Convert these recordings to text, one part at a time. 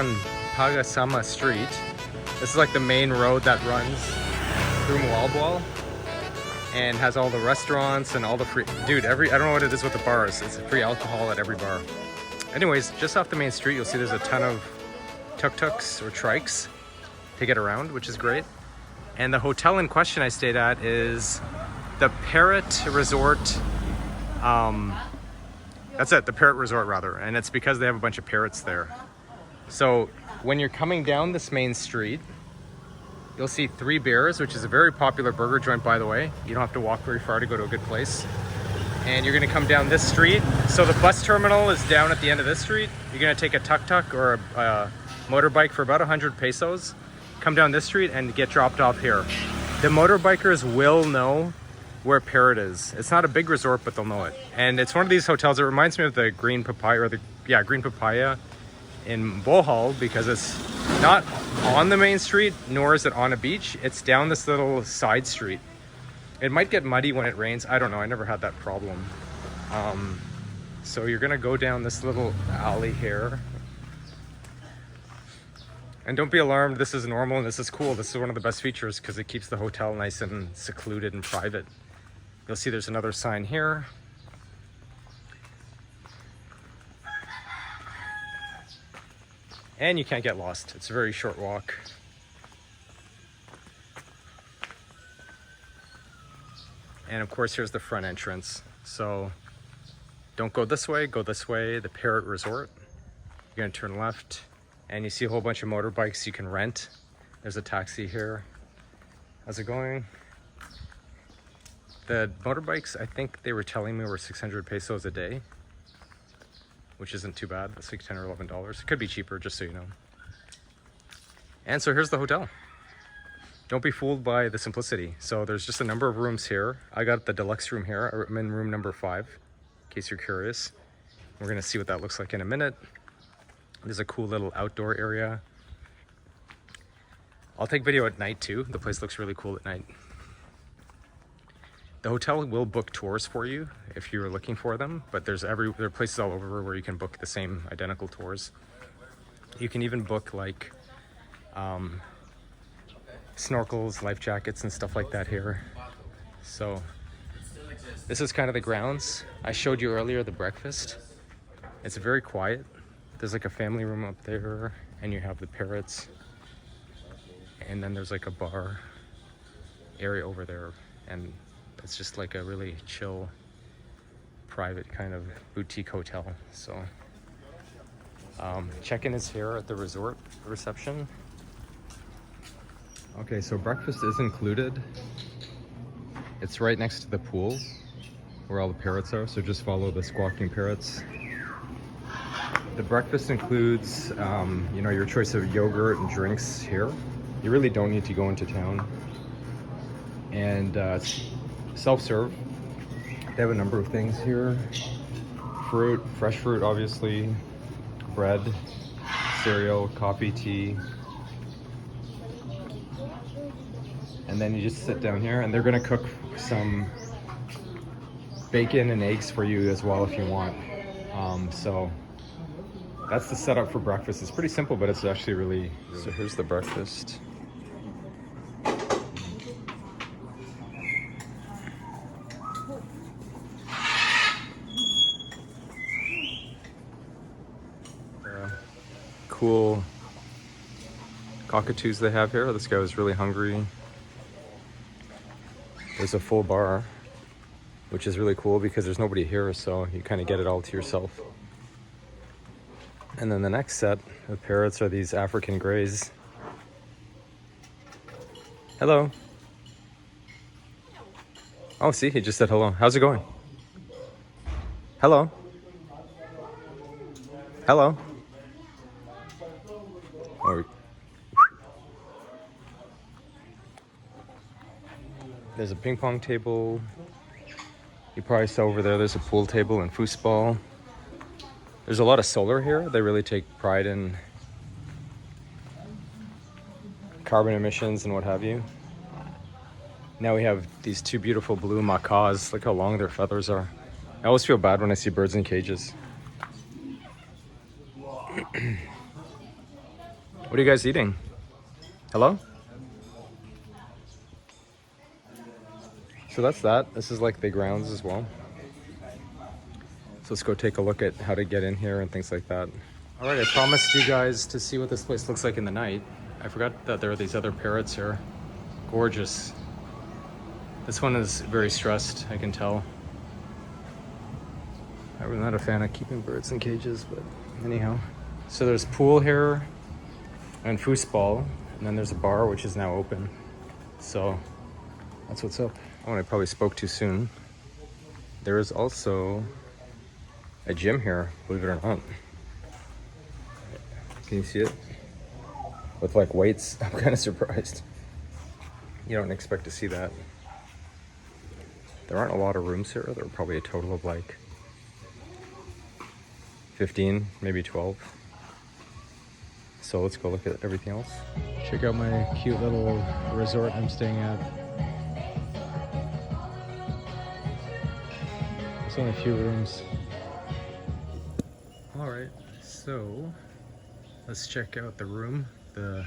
on Pangasama Street. This is like the main road that runs through Moalboal and has all the restaurants and all the free, dude, I don't know what it is with the bars. It's free alcohol at every bar. Anyways, just off the main street, you'll see there's a ton of tuk-tuks or trikes to get around, which is great. And the hotel in question I stayed at is the Parrot Resort. That's it, the Parrot Resort rather. And it's because they have a bunch of parrots there. So when you're coming down this main street, you'll see Three Bears, which is a very popular burger joint, by the way. You don't have to walk very far to go to a good place. And you're gonna come down this street. So the bus terminal is down at the end of this street. You're gonna take a tuk-tuk or a motorbike for about 100 pesos. Come down this street and get dropped off here. The motorbikers will know where Parrot is. It's not a big resort, but they'll know it. And it's one of these hotels. It reminds me of the Green Papaya, or Green Papaya in Bohol, because it's not on the main street, nor is it on a beach. It's down this little side street. It might get muddy when it rains. I don't know. I never had that problem. So you're gonna go down this little alley here. And don't be alarmed, this is normal and this is cool. This is one of the best features because it keeps the hotel nice and secluded and private. You'll see there's another sign here. And you can't get lost. It's a very short walk. And of course, here's the front entrance. So don't go this way, the Parrot Resort. You're gonna turn left and you see a whole bunch of motorbikes you can rent. There's a taxi here. How's it going? The motorbikes, I think they were telling me were 600 pesos a day, which isn't too bad. That's like $10 or $11. It could be cheaper, just so you know. And so here's the hotel. Don't be fooled by the simplicity. So there's just a number of rooms here. I got the deluxe room here. I'm in room number 5, in case you're curious. We're gonna see what that looks like in a minute. There's a cool little outdoor area. I'll take video at night too. The place looks really cool at night. The hotel will book tours for you if you're looking for them, but there are places all over where you can book the same identical tours. You can even book like snorkels, life jackets and stuff like that here. So this is kind of the grounds. I showed you earlier the breakfast. It's very quiet. There's like a family room up there and you have the parrots. And then there's like a bar area over there. And it's just like a really chill, private kind of boutique hotel. So check-in is here at the resort reception. Okay, so breakfast is included. It's right next to the pool where all the parrots are, so just follow the squawking parrots. The breakfast includes, your choice of yogurt and drinks here. You really don't need to go into town. And it's self-serve. They have a number of things here. Fruit, fresh fruit, obviously. Bread, cereal, coffee, tea. And then you just sit down here and they're gonna cook some bacon and eggs for you as well if you want. So that's the setup for breakfast. It's pretty simple, but it's actually really... So here's the breakfast. Cool cockatoos they have here. This guy was really hungry. There's a full bar, which is really cool because there's nobody here, so you kind of get it all to yourself. And then the next set of parrots are these African greys. Hello. Oh, see, he just said hello. How's it going? Hello. Hello. Oh. There's a ping pong table. You probably saw over there, there's a pool table and foosball. There's a lot of solar here. They really take pride in carbon emissions and what have you. Now we have these two beautiful blue macaws. Look how long their feathers are. I always feel bad when I see birds in cages. What are you guys eating? Hello? So that's that. This is like the grounds as well. So let's go take a look at how to get in here and things like that. All right, I promised you guys to see what this place looks like in the night. I forgot that there are these other parrots here. Gorgeous. This one is very stressed, I can tell. I'm not a fan of keeping birds in cages, but anyhow. So there's pool here and foosball, and then there's a bar which is now open. So that's what's up. Oh, and I probably spoke too soon. There is also a gym here, believe it or not. Can you see it? With like weights. I'm kind of surprised. You don't expect to see that. There aren't a lot of rooms here. There are probably a total of like 15, maybe 12. So let's go look at everything else. Check out my cute little resort I'm staying at. There's only a few rooms. All right, so let's check out the room, the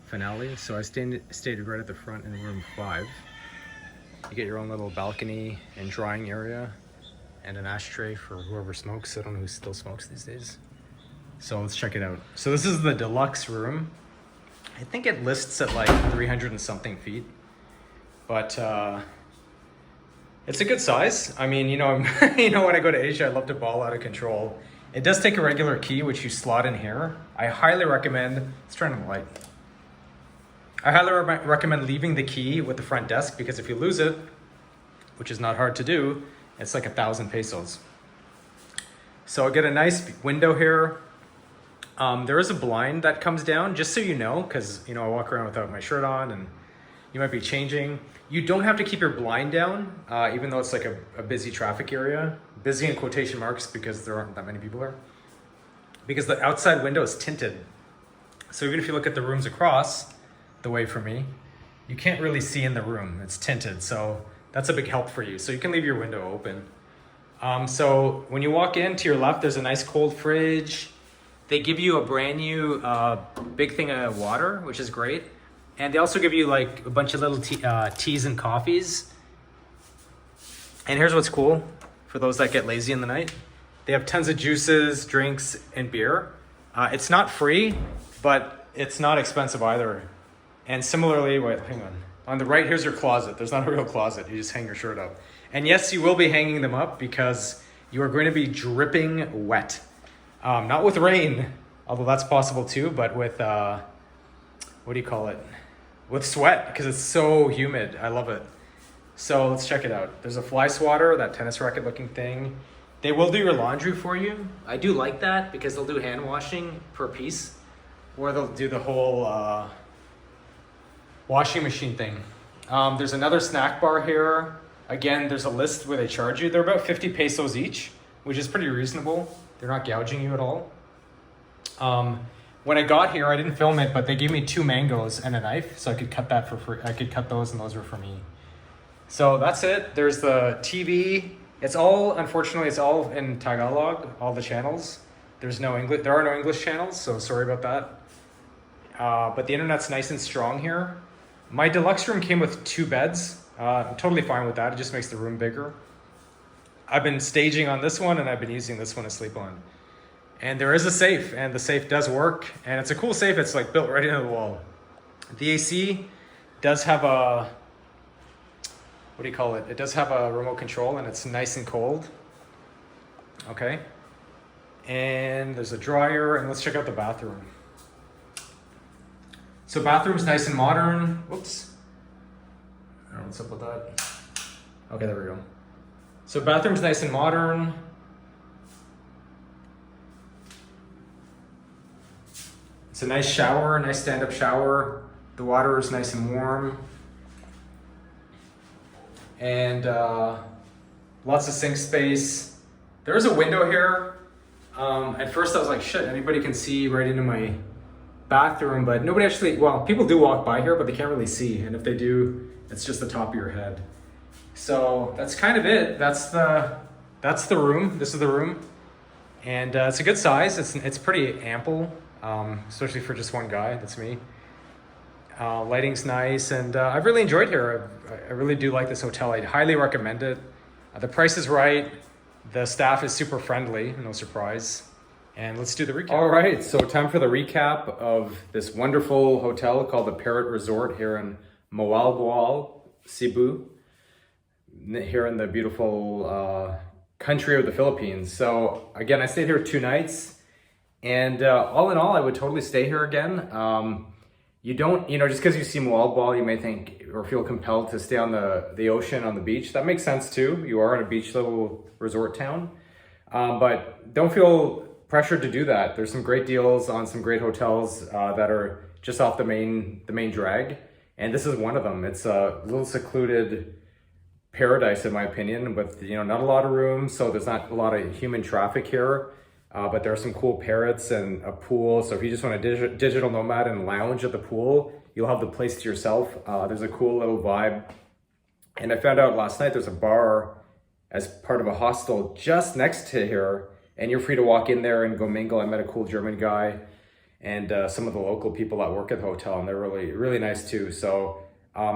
finale. So I stayed right at the front in room 5. You get your own little balcony and drying area and an ashtray for whoever smokes. I don't know who still smokes these days. So let's check it out. So this is the deluxe room. I think it lists at like 300 and something feet, but it's a good size. I mean, you know, when I go to Asia, I love to ball out of control. It does take a regular key, which you slot in here. I highly recommend, let's turn on the light. I highly recommend leaving the key with the front desk, because if you lose it, which is not hard to do, it's like 1,000 pesos. So I get a nice window here. There is a blind that comes down, just so you know, because I walk around without my shirt on and you might be changing. You don't have to keep your blind down, even though it's like a busy traffic area. Busy in quotation marks, because there aren't that many people there. Because the outside window is tinted. So even if you look at the rooms across the way from me, you can't really see in the room. It's tinted, so that's a big help for you. So you can leave your window open. So when you walk in, to your left, there's a nice cold fridge. They give you a brand new big thing of water, which is great. And they also give you like a bunch of little teas and coffees. And here's what's cool for those that get lazy in the night. They have tons of juices, drinks, and beer. It's not free, but it's not expensive either. And similarly, wait, hang on. On the right, here's your closet. There's not a real closet. You just hang your shirt up. And yes, you will be hanging them up because you are going to be dripping wet. Not with rain, although that's possible too, but with, what do you call it? With sweat, because it's so humid. I love it. So let's check it out. There's a fly swatter, that tennis racket looking thing. They will do your laundry for you. I do like that because they'll do hand washing per piece, or they'll do the whole washing machine thing. There's another snack bar here. Again, there's a list where they charge you. They're about 50 pesos each, which is pretty reasonable. They're not gouging you at all. When I got here, I didn't film it, but they gave me 2 mangoes and a knife, so I could cut that for free. I could cut those, and those were for me. So that's it. There's the TV. Unfortunately, it's all in Tagalog, all the channels. There's no English. There are no English channels, so sorry about that. But the internet's nice and strong here. My deluxe room came with 2 beds. I'm totally fine with that. It just makes the room bigger. I've been staging on this one, and I've been using this one to sleep on. And there is a safe, and the safe does work. And it's a cool safe. It's like built right into the wall. The AC does have a, what do you call it? It does have a remote control, and it's nice and cold. Okay. And there's a dryer, and let's check out the bathroom. So bathroom's nice and modern. Whoops. I don't know what's up with that. Okay, there we go. So bathroom's nice and modern. It's a nice shower, nice stand-up shower. The water is nice and warm. And lots of sink space. There is a window here. At first I was like, shit, anybody can see right into my bathroom, but nobody actually, well, people do walk by here, but they can't really see. And if they do, it's just the top of your head. So that's kind of it. That's the room. This is the room. And it's a good size. It's pretty ample. especially for just one guy. That's me. Lighting's nice, and I've really enjoyed here. I really do like this hotel. I'd highly recommend it. The price is right. The staff is super friendly, no surprise. And let's do the recap. All right, so time for the recap of this wonderful hotel called the Parrot Resort here in Moalboal, Cebu, here in the beautiful country of the Philippines. So again, I stayed here 2 nights, and all in all, I would totally stay here again. You don't, just because you see Moalboal, you may think or feel compelled to stay on the ocean, on the beach. That makes sense too. You are in a beach little resort town, but don't feel pressured to do that. There's some great deals on some great hotels that are just off the main drag, and this is one of them. It's a little secluded paradise in my opinion, with not a lot of rooms, so there's not a lot of human traffic here, but there are some cool parrots and a pool. So if you just want a digital nomad and lounge at the pool, you'll have the place to yourself. There's a cool little vibe, and I found out last night there's a bar as part of a hostel just next to here, and you're free to walk in there and go mingle. I met a cool German guy and some of the local people that work at the hotel, and they're really, really nice too. So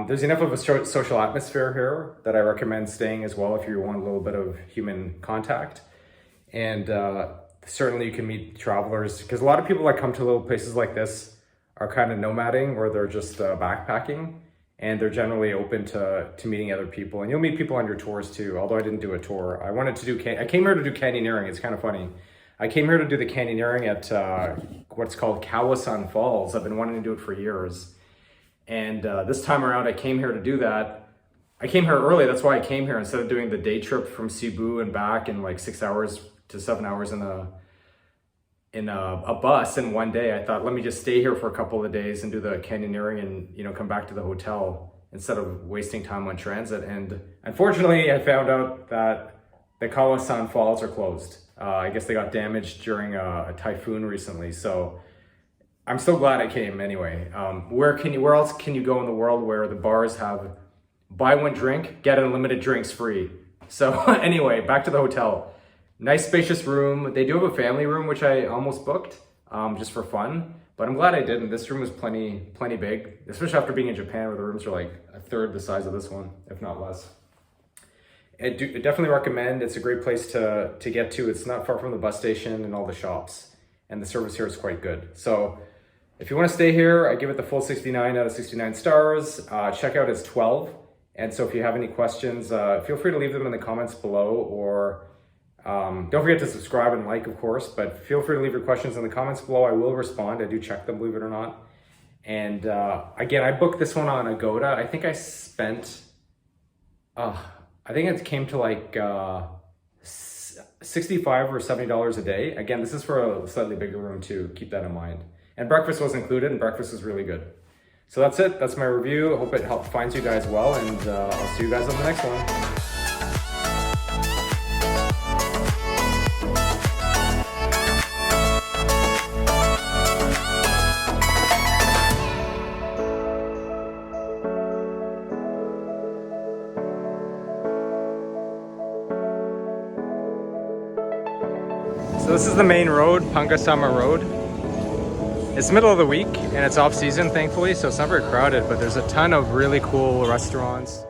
there's enough of a social atmosphere here that I recommend staying as well if you want a little bit of human contact. And certainly you can meet travelers, because a lot of people that come to little places like this are kind of nomading, or they're just backpacking, and they're generally open to meeting other people. And you'll meet people on your tours too, although I didn't do a tour. I came here to do canyoneering. It's kind of funny. I came here to do the canyoneering at what's called Kawasan Falls. I've been wanting to do it for years. And this time around, I came here to do that. I came here early. That's why I came here, instead of doing the day trip from Cebu and back in like 6 hours to 7 hours in a bus in one day. I thought, let me just stay here for a couple of days and do the canyoneering and come back to the hotel instead of wasting time on transit. And unfortunately, I found out that the Kawasan Falls are closed. I guess they got damaged during a typhoon recently. So I'm so glad I came anyway. Where else can you go in the world where the bars have buy one drink, get unlimited drinks free? So anyway, back to the hotel. Nice spacious room. They do have a family room, which I almost booked just for fun, but I'm glad I didn't. This room was plenty big, especially after being in Japan, where the rooms are like a third the size of this one, if not less. I definitely recommend. It's a great place to get to. It's not far from the bus station and all the shops, and the service here is quite good. So if you want to stay here, I give it the full 69 out of 69 stars. Checkout is 12. And so if you have any questions, feel free to leave them in the comments below, or don't forget to subscribe and like, of course, but feel free to leave your questions in the comments below. I will respond. I do check them, believe it or not. And again, I booked this one on Agoda. I think I spent, I think it came to like $65 or $70 a day. Again, this is for a slightly bigger room too. Keep that in mind. And breakfast was included, and breakfast was really good. So that's it. That's my review. I hope it finds you guys well, and I'll see you guys on the next one. So this is the main road, Pangasama Road. It's the middle of the week and it's off season, thankfully, so it's not very crowded, but there's a ton of really cool restaurants.